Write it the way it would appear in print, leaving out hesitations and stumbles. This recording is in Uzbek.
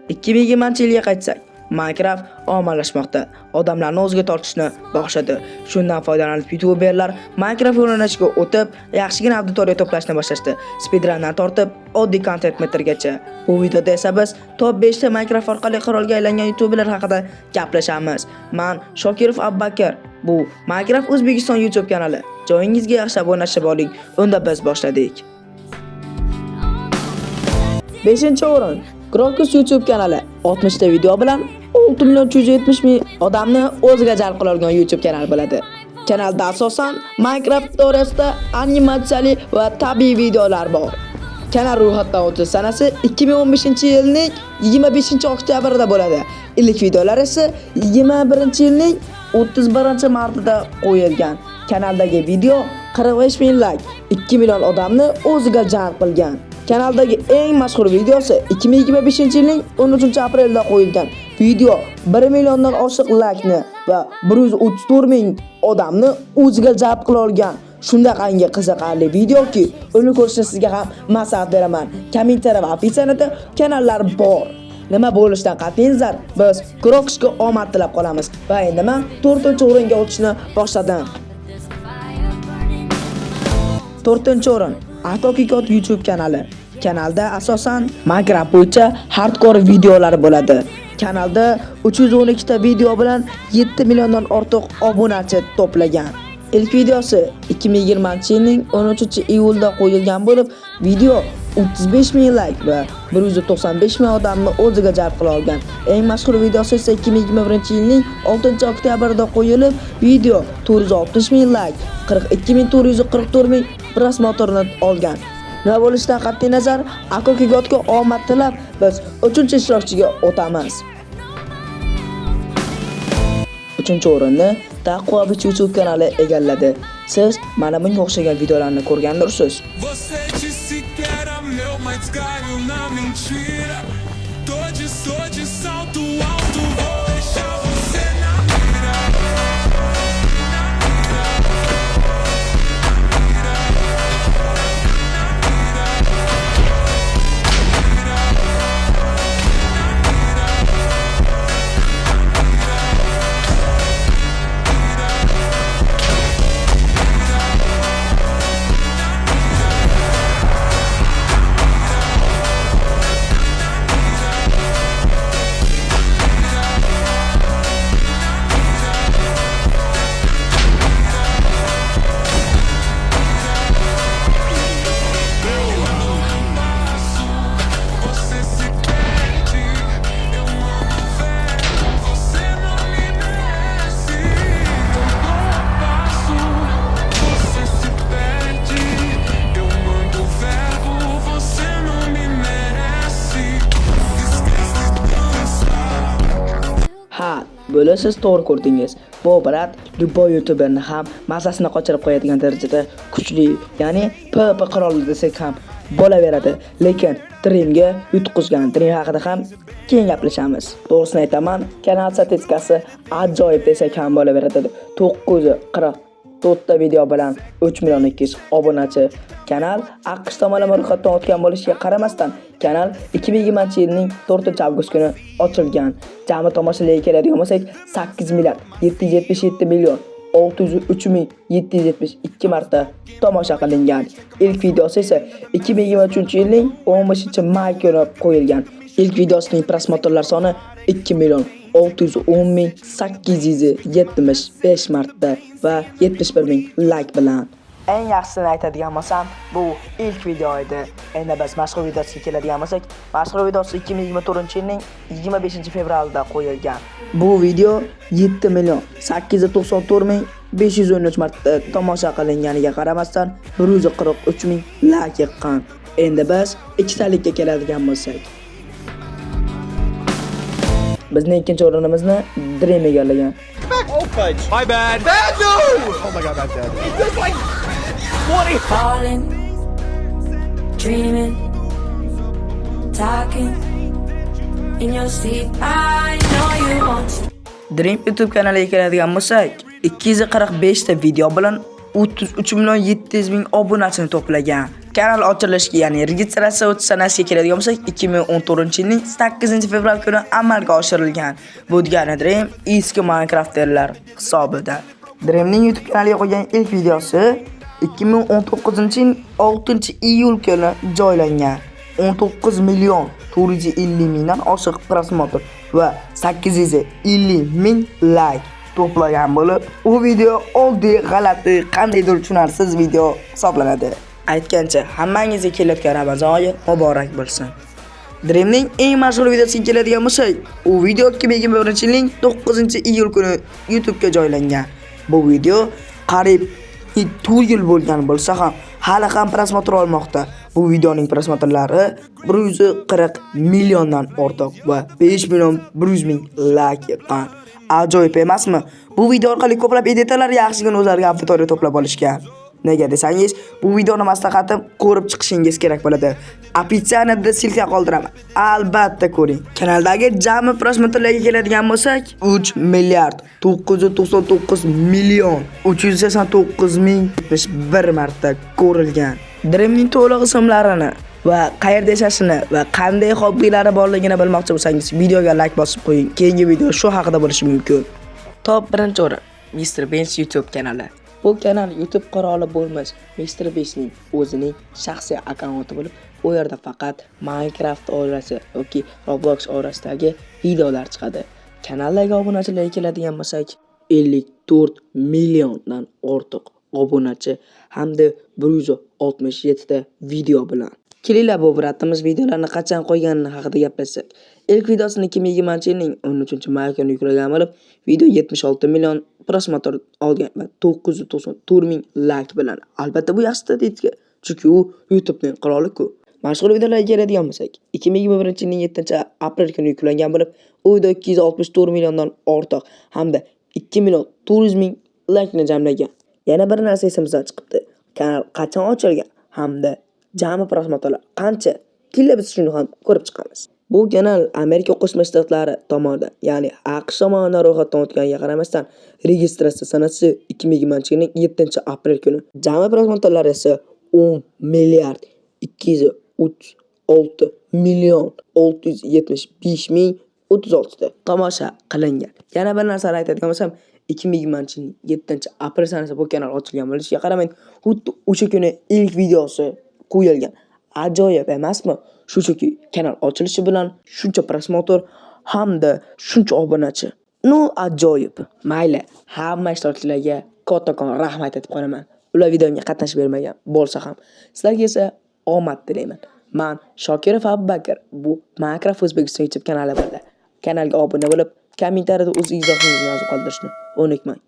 2020-yilga qaytsak, Minecraft ommalashmoqda. Odamlarni o'ziga tortishni boshladi. Shundan foydalanib YouTuberlar Minecraft o'rganishga o'tib, yaxshigina auditoriya to'plashni boshlashdi. Speedrundan tortib, oddiy content metergacha. Bu videoda esa biz top 5 ta Minecraft orqali qirolga aylangan YouTuberlar haqida gaplashamiz. Men Shokirov Abbakir. Bu Minecraft O'zbekiston YouTube kanali. Joyingizga yaxshi obunachib oling. Unda biz boshladik. 5-o'rin Krokus YouTube kanali 60 ta video bilan 6.370.000 odamni o'ziga jalb qila olgan YouTube kanal bo'ladi. Kanalda asosan Minecraft to'g'risida animatsiyali va tabiiy videolar bor. Kanal ro'yxatdan o'tish sanasi 2015-yilning 25-oktyabrida bo'ladi. Ilk videolar esa 21-yilning 31-martida qo'yilgan. Kanaldagi video 45.000 like, 2 million odamni o'ziga jalb qilgan. Kanaldagi eng mashhur videosi 2025-yilning 13-aprelda qo'yilgan. Video 1 milliondan oshiq like-ni va 134.000 odamni o'ziga jalb qila olgan. Shundaqangi qiziqarli videoki, uni ko'rishni sizga ham maslahat beraman. Kommentariy va ofitsialda kanallar bor. Nima bo'lishidan qat'iy nazar, biz Krokusga omad tilab qolamiz. Va endi men 4-o'ringa o'tishni boshladim. 4-o'rin Atokikot YouTube kanali. Kanalda asosan Minecraft bo'yicha hardcore videolar bo'ladi. Kanalda 312 ta video bilan 7 milliondan ortiq obunachi to'plagan. Ilk videosi 2020-yilning 13-iyulda qo'yilgan bo'lib, video 35.000 like va 195.000 odamni o'ziga jalb qila olgan. Eng mashhur videosi esa 2021-yilning 6-oktyabrida qo'yilib, video 460.000 like, 42.444.000 prosmotorni olgan. Nima bo'lishidan qat'iy nazar, Atokikotga omad tilab, biz 3-ishtirokchiga o'tamiz. 3-o'rinni Taqvobich YouTube kanali egalladi. Siz mana bunga o'xshagan videolarni ko'rgandirsiz. Buni siz to'g'ri ko'rdingiz. Bu brat Duboy YouTuberni ham mazasini qochirib qo'yadigan darajada kuchli, ya'ni PP qiroli desak ham bo'laveradi. Lekin Dreamga yutqizgan. Dream haqida ham keyin gaplashamiz. To'g'risini aytaman, kanal statistikasi ajoyib desak ham bo'laveradi. 944 ta video bilan 3 million 200 obunachi. Kanal AQSh tomonlama ro'yxatdan o'tgan bo'lishiga qaramasdan, kanal 2020-yilning 4-avgust kuni ochilgan. Jami tomoshalarga keladigan bo'lsak, 8 milliard 777 million 603.772 marta tomosha qilingan. Ilk videosi esa 2023-yilning 15-may kuni qo'yilgan. Ilk videosining prosmotorlar soni 2 million 610.875 marta va 71.000 like bilan. Eng yaxshisini aytadigan bo'lsam, bu ilk video edi. Endi biz mashhur videosiga keladigan bo'lsak, mashhur videosi 2024-yilning 25-fevralida qo'yilgan. Bu video 7 million 894.513 marta tomosha qilinganiga qaramasdan 143.000 like yiqqan. Endi biz ikkitalikka keladigan bo'lsak, bizning ikkinchi o'rinimizni Dream egallagan. Oh fudge. My bad. Bad news! Oh my god, bad dad. It's like 20. Falling, dreaming, talking in your sleep. I know you want to. Dream YouTube kanaliga keladigan bo'lsak, 245 ta video bilan 33 million 700 ming obunachini to'plagan. Kanal ochilishiga, ya'ni registratsiya o'tish sanasiga keladigan bo'lsak, 2014-yilning 8-fevral kuni amalga oshirilgan. Bu degani Dream eski Minecraft'lar hisobida. Dreamning YouTube kanaliga qo'ygan ilk videosi 2019-yil 6-iyul kuni joylangan. 19 million 450 mingdan oshiq prosmotr va 850 ming like to'plagan bo'lib, u video oddiy, g'alati, qandaydir tushunarsiz video hisoblanadi. Aytgancha, hammangizga kelayotgan Ramazon oyi muborak bo'lsin. Dreamning eng mashhur videosiga keladigan bo'lsak, u video 2021-yilning 9-iyul kuni YouTube ga joylangan. Bu video qariyb 4 yil bo'lgan bo'lsa ham, hali ham prosmotr olmoqda. Bu videoning prosmotrlari 140 milliondan ortiq va 5 million 100 ming like yiqqan. Ajoyib emasmi? Bu video orqali ko'plab editorlar yaxshigina o'zlariga auditoriya to'plab olishgan. Nega desangiz, bu videoni maslahatim ko'rib chiqishingiz kerak bo'ladi. Opitsiyada silka qoldiraman. Albatta ko'ring. Kanaldagi jami prosmotrlarga keladigan bo'lsak, 3 milliard 999 million 389 ming 71 marta ko'rilgan. Dreamning to'liq ismlarini va qayerda yashashini va qanday hobbilari borligini bilmoqchi bo'lsangiz, videoga like bosib qo'ying. Keyingi video shu haqida bo'lishi mumkin. Top 1-o'rin Mr. Beast YouTube kanali. Bu kanal YouTube qiroli bo'lmas Mr. Beastning o'zining shaxsiy akkaunti bo'lib, u yerda faqat Minecraft oilasi yoki Roblox oilasidagi videolar chiqadi. Kanaldagi obunachilarga keladigan bo'lsak, 54 milliondan ortiq obunachi hamda 167 ta video bilan. Kelinglar bu bratimiz videolarni qachon qo'yganini haqida gaplashsak. Ilk videosini 2020-yilning 13-may kuni yuklagan bo'lib, video 76 million prosmotr olgan va 994 ming like bilan. Albatta bu yaxshi statistika, chunki u YouTubening qiroli-ku. Mashhur videolarga keladigan bo'lsak, 2021-yilning 7-aprel kuni yuklangan bo'lib, u video 264 milliondan ortiq hamda 2 million 400 ming like ni jamlagan. Yana bir narsa esimizdan chiqibdi. Kanal qachon ochilgan hamda jami prosmotrlar qancha? Killa biz shuni ham ko'rib chiqamiz. Bu kanal Amerika Qo'shma Shtatlari tomonidan, ya'ni AQSh tomonidan ro'yxatdan o'tganiga qaramasdan, registratsiya sanasi 2020-yilning 7-aprel kuni. Jami prosmotrlar esa 10 milliard 236 million 675 ming 36 ta tomosha qilingan. Yana bir narsani aytadigan bo'lsam, 2020-yilning 7-aprel sanasi bu kanal ochilgan bo'lishiga qaramay, xuddi o'sha kuni ilk videosi qo'yilgan. Ajoyib emasmi? Shunchaki kanal ochilishi bilan shuncha prosmotr hamda shuncha obunachi. No, ajoyib. Mayli, hamma ishtirokchilarga kattakon rahmat aytib qo'yaman. Ular videoga qatnashib bermagan bo'lsa ham, sizlarga esa omad tilayman. Men Shokirov Abubakar. Bu Minecraft O'zbekiston YouTube kanali bo'ladi. Kanalga obuna bo'lib, kommentariyada o'z izohingizni yozib qoldirishni unutmang.